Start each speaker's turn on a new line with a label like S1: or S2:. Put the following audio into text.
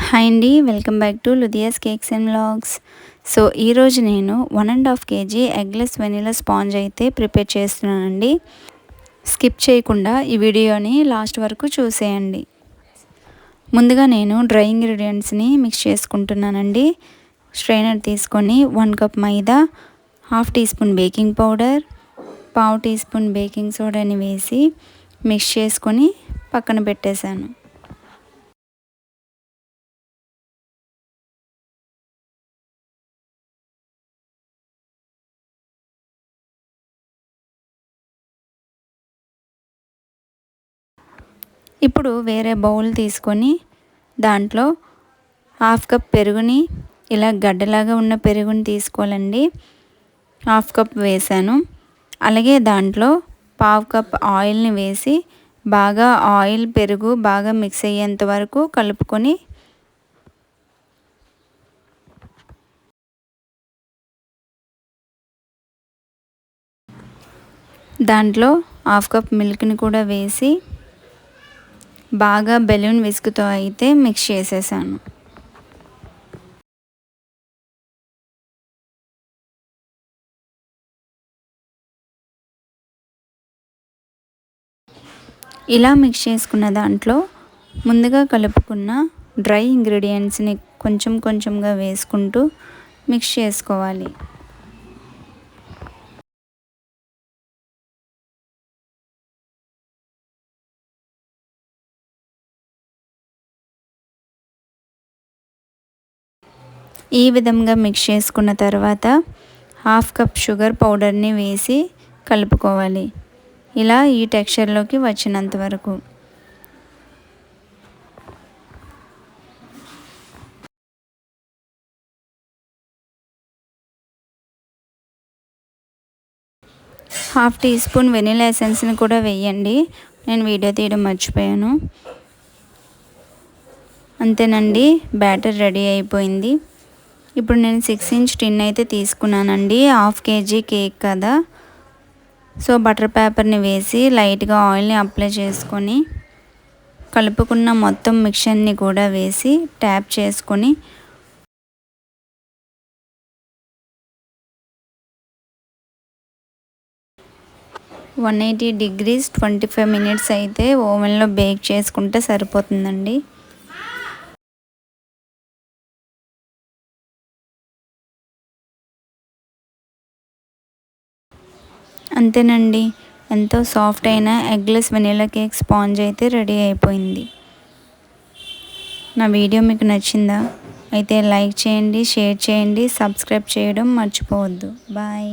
S1: Hi అండి, welcome back to Lydia's cakes and vlogs. So ఈరోజు నేను 1.5 kg ఎగ్లెస్ వెనిలా స్పాంజ్ అయితే prepare చేస్తున్నానండి. స్కిప్ చేయకుండా ఈ వీడియోని లాస్ట్ వరకు చూసేయండి. ముందుగా నేను డ్రై ఇంగ్రీడియంట్స్ని మిక్స్ చేసుకుంటున్నానండి. స్ట్రైనర్ తీసుకొని 1 cup maida, 1/2 teaspoon baking powder, 1/2 teaspoon baking సోడాని వేసి మిక్స్ చేసుకొని పక్కన పెట్టేశాను. ఇప్పుడు వేరే బౌల్ తీసుకొని దాంట్లో 1/2 కప్ పెరుగుని, ఇలా గడ్డలాగా ఉన్న పెరుగుని తీసుకోవాలండి. 1/2 కప్ వేసాను. అలాగే దాంట్లో 1/2 కప్ ఆయిల్ని వేసి బాగా ఆయిల్ పెరుగు బాగా మిక్స్ అయ్యేంత వరకు కలుపుకొని దాంట్లో 1/2 కప్ మిల్క్ని కూడా వేసి బాగా బెలూన్ విస్క్తో అయితే మిక్స్ చేసేసాను. ఇలా మిక్స్ చేసుకున్న దాంట్లో ముందుగా కలుపుకున్న డ్రై ఇంగ్రీడియంట్స్ని కొంచెం కొంచెంగా వేసుకుంటూ మిక్స్ చేసుకోవాలి. ఈ విధంగా మిక్స్ చేసుకున్న తర్వాత 1/2 కప్ షుగర్ పౌడర్ని వేసి కలుపుకోవాలి. ఇలా ఈ టెక్స్చర్లోకి వచ్చినంత వరకు. హాఫ్ టీ స్పూన్ వెనిలా ఎసెన్స్ని కూడా వేయండి. నేను వీడియో తీయడం మర్చిపోయాను. అంతేనండి, బ్యాటర్ రెడీ అయిపోయింది. ఇప్పుడు నేను 6 ఇంచ్ టిన్ అయితే తీసుకున్నానండి. 1/2 kg కేక్ కదా, సో బటర్ పేపర్ని వేసి లైట్గా ఆయిల్ని అప్లై చేసుకొని కలుపుకున్న మొత్తం మిక్చర్ని కూడా వేసి ట్యాప్ చేసుకొని 180 degrees 25 minutes అయితే ఓవెన్లో బేక్ చేసుకుంటే సరిపోతుందండి. అంతేనండి, ఎంతో సాఫ్ట్ అయిన ఎగ్లెస్ వెనిలా కేక్ స్పాంజ్ అయితే రెడీ అయిపోయింది. నా వీడియో మీకు నచ్చిందా? అయితే లైక్ చేయండి, షేర్ చేయండి, సబ్స్క్రైబ్ చేయడం మర్చిపోవద్దు. బాయ్.